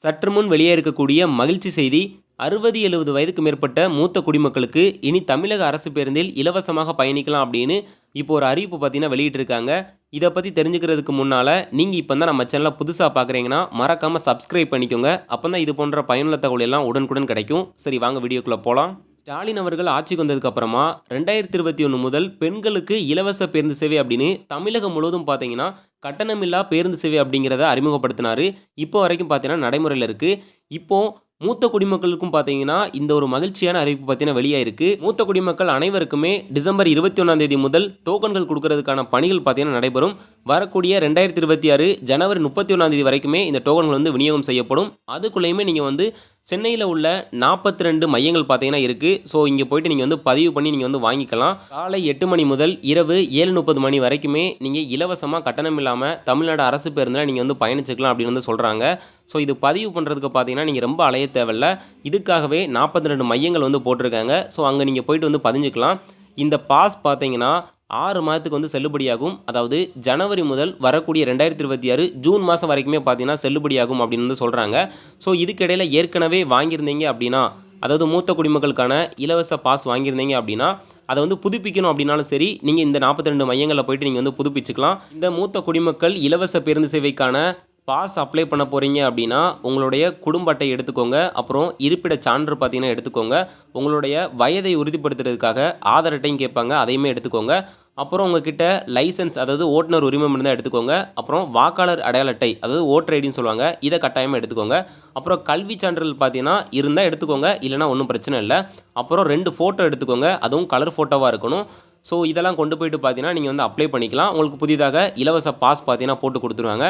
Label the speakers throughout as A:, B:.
A: சற்று முன் வெளியே இருக்கக்கூடிய மகிழ்ச்சி செய்தி 60-70 வயதுக்கு மேற்பட்ட மூத்த குடிமக்களுக்கு இனி தமிழக அரசு பேருந்தில் இலவசமாக பயணிக்கலாம் அப்படின்னு இப்போ ஒரு அறிவிப்பு பார்த்தீங்கன்னா வெளியிட்டிருக்காங்க. இதை பற்றி தெரிஞ்சுக்கிறதுக்கு முன்னால் நீங்கள் இப்போ தான் நம்ம சேனலை புதுசாக பார்க்குறீங்கன்னா மறக்காமல் சப்ஸ்கிரைப் பண்ணிக்கோங்க. அப்போ தான் இது போன்ற பயனுள்ள தகவல் எல்லாம் உடனுக்குடன் கிடைக்கும். சரி, வாங்க வீடியோக்குள்ளே போகலாம். ஸ்டாலின் அவர்கள் ஆட்சிக்கு வந்ததுக்கு அப்புறமா 2021 முதல் பெண்களுக்கு இலவச பேருந்து சேவை அப்படின்னு தமிழகம் முழுவதும் பார்த்தீங்கன்னா கட்டணமில்லா பேருந்து சேவை அப்படிங்கிறத அறிமுகப்படுத்தினார். இப்போ வரைக்கும் பார்த்தீங்கன்னா நடைமுறையில் இருக்குது. இப்போ மூத்த குடிமக்களுக்கும் பார்த்தீங்கன்னா இந்த ஒரு மகிழ்ச்சியான அறிவிப்பு பார்த்தீங்கன்னா வெளியாயிருக்கு. மூத்த குடிமக்கள் அனைவருக்குமே டிசம்பர் 21ஆம் தேதி முதல் டோக்கன்கள் கொடுக்கறதுக்கான பணிகள் பார்த்தீங்கன்னா நடைபெறும். வரக்கூடிய 2026 ஜனவரி 31ஆம் தேதி வரைக்குமே இந்த டோக்கன்கள் வந்து விநியோகம் செய்யப்படும். அதுக்குள்ளேயுமே நீங்கள் வந்து சென்னையில் உள்ள 42 மையங்கள் பார்த்தீங்கன்னா இருக்குது. ஸோ இங்கே போய்ட்டு நீங்கள் வந்து பதிவு பண்ணி நீங்கள் வந்து வாங்கிக்கலாம். காலை 8 மணி முதல் இரவு 7:30 மணி வரைக்குமே நீங்கள் இலவசமாக கட்டணம் இல்லாமல் தமிழ்நாடு அரசு பேருந்தில் நீங்கள் வந்து பயணிச்சுக்கலாம் அப்படின்னு வந்து சொல்கிறாங்க. ஸோ இது பதிவு பண்ணுறதுக்கு பார்த்தீங்கன்னா நீங்கள் ரொம்ப அலைய தேவையில்ல. இதுக்காகவே 42 மையங்கள் வந்து போட்டிருக்காங்க. ஸோ அங்கே நீங்கள் போய்ட்டு வந்து பதிஞ்சுக்கலாம். இந்த பாஸ் பார்த்தீங்கன்னா 6 மாதத்துக்கு வந்து செல்லுபடியாகும். அதாவது ஜனவரி முதல் வரக்கூடிய 2026 ஜூன் மாதம் வரைக்குமே பார்த்தீங்கன்னா செல்லுபடியாகும் அப்படின்னு வந்து சொல்கிறாங்க. ஸோ இதுக்கிடையில் ஏற்கனவே வாங்கியிருந்தீங்க அப்படின்னா, அதாவது மூத்த குடிமக்களுக்கான இலவச பாஸ் வாங்கியிருந்தீங்க அப்படின்னா அதை வந்து புதுப்பிக்கணும் அப்படின்னாலும் சரி, நீங்கள் இந்த 42 மையங்களில் போய்ட்டு நீங்கள் வந்து புதுப்பிச்சுக்கலாம். இந்த மூத்த குடிமக்கள் இலவச பேருந்து சேவைக்கான பாஸ் அப்ளை பண்ண போகிறீங்க அப்படின்னா உங்களுடைய குடும்ப அட்டை எடுத்துக்கோங்க. அப்புறம் இருப்பிட சான்று பார்த்தீங்கன்னா எடுத்துக்கோங்க. உங்களுடைய வயதை உறுதிப்படுத்துறதுக்காக ஆதார் அட்டையும் கேட்பாங்க, அதையுமே எடுத்துக்கோங்க. அப்புறம் உங்ககிட்ட லைசன்ஸ், அதாவது ஓட்டுநர் உரிமம் இருந்தால் எடுத்துக்கோங்க. அப்புறம் வாக்காளர் அடையாள அட்டை, அதாவது ஓட்டர் ஐடின்னு சொல்லுவாங்க, இதை கட்டாயமாக எடுத்துக்கோங்க. அப்புறம் கல்வி சான்றிதழ் பார்த்தீங்கன்னா இருந்தால் எடுத்துக்கோங்க, இல்லைனா ஒன்றும் பிரச்சனை இல்லை. அப்புறம் 2 ஃபோட்டோ எடுத்துக்கோங்க, அதுவும் கலர் ஃபோட்டோவாக இருக்கணும். ஸோ இதெல்லாம் கொண்டு போய்ட்டு பார்த்தீங்கன்னா நீங்கள் வந்து அப்ளை பண்ணிக்கலாம். உங்களுக்கு புதிதாக இலவச பாஸ் பார்த்தீங்கன்னா போட்டு கொடுத்துருவாங்க.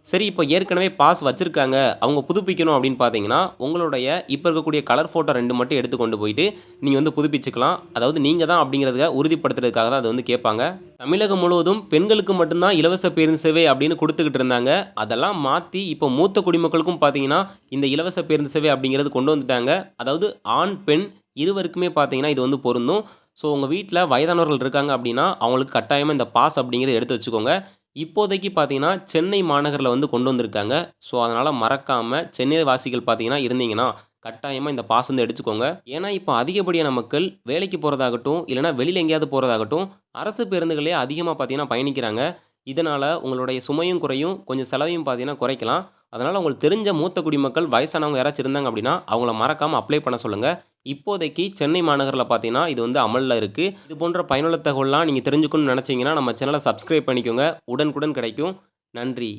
A: சரி, இப்போ ஏற்கனவே பாஸ் வச்சுருக்காங்க, அவங்க புதுப்பிக்கணும் அப்படின்னு பார்த்தீங்கன்னா உங்களுடைய இப்போ இருக்கக்கூடிய கலர் ஃபோட்டோ 2 மட்டும் எடுத்து கொண்டு போயிட்டு நீங்கள் வந்து புதுப்பிச்சுக்கலாம். அதாவது நீங்கள் தான் அப்படிங்கிறத உறுதிப்படுத்துறதுக்காக தான் அதை வந்து கேட்பாங்க. தமிழகம் முழுவதும் பெண்களுக்கு மட்டும்தான் இலவச பேருந்து சேவை அப்படின்னு கொடுத்துக்கிட்டு இருந்தாங்க. அதெல்லாம் மாற்றி இப்போ மூத்த குடிமக்களுக்கும் பார்த்தீங்கன்னா இந்த இலவச பேருந்து சேவை அப்படிங்கிறது கொண்டு வந்துட்டாங்க. அதாவது ஆண் பெண் இருவருக்குமே பார்த்தீங்கன்னா இது வந்து பொருந்தும். ஸோ உங்கள் வீட்டில் வயதானவர்கள் இருக்காங்க அப்படின்னா அவங்களுக்கு கட்டாயமாக இந்த பாஸ் அப்படிங்கிறத எடுத்து வச்சுக்கோங்க. இப்போதைக்கு பார்த்தீங்கன்னா சென்னை மாநகரில் வந்து கொண்டு வந்திருக்காங்க. ஸோ அதனால் மறக்காமல் சென்னை வாசிகள் பார்த்தீங்கன்னா இருந்தீங்கன்னா கட்டாயமாக இந்த பாஸ் வந்து எடுத்துக்கோங்க. ஏன்னா இப்போ அதிகப்படியான மக்கள் வேலைக்கு போகிறதாகட்டும், இல்லைனா வெளியில் எங்கேயாவது போகிறதாகட்டும் அரசு பேருந்துகளே அதிகமாக பார்த்தீங்கன்னா பயணிக்கிறாங்க. இதனால் உங்களுடைய சுமையும் குறையும், கொஞ்சம் செலவையும் பார்த்தீங்கன்னா குறைக்கலாம். அதனால் உங்களுக்கு தெரிஞ்ச மூத்த குடிமக்கள் வயசானவங்க யாராச்சும் இருந்தாங்க அப்படின்னா அவங்கள மறக்காமல் அப்ளை பண்ண சொல்லுங்கள். இப்போதைக்கு சென்னை மாநகரில் பார்த்தீங்கன்னா இது வந்து அமலில் இருக்குது. இது போன்ற பயனுள்ள தகவல்லாம் நீங்கள் தெரிஞ்சுக்கணும்னு நினச்சிங்கன்னா நம்ம சேனலை சப்ஸ்கிரைப் பண்ணிக்கோங்க. உடனுக்குடன் கிடைக்கும். நன்றி.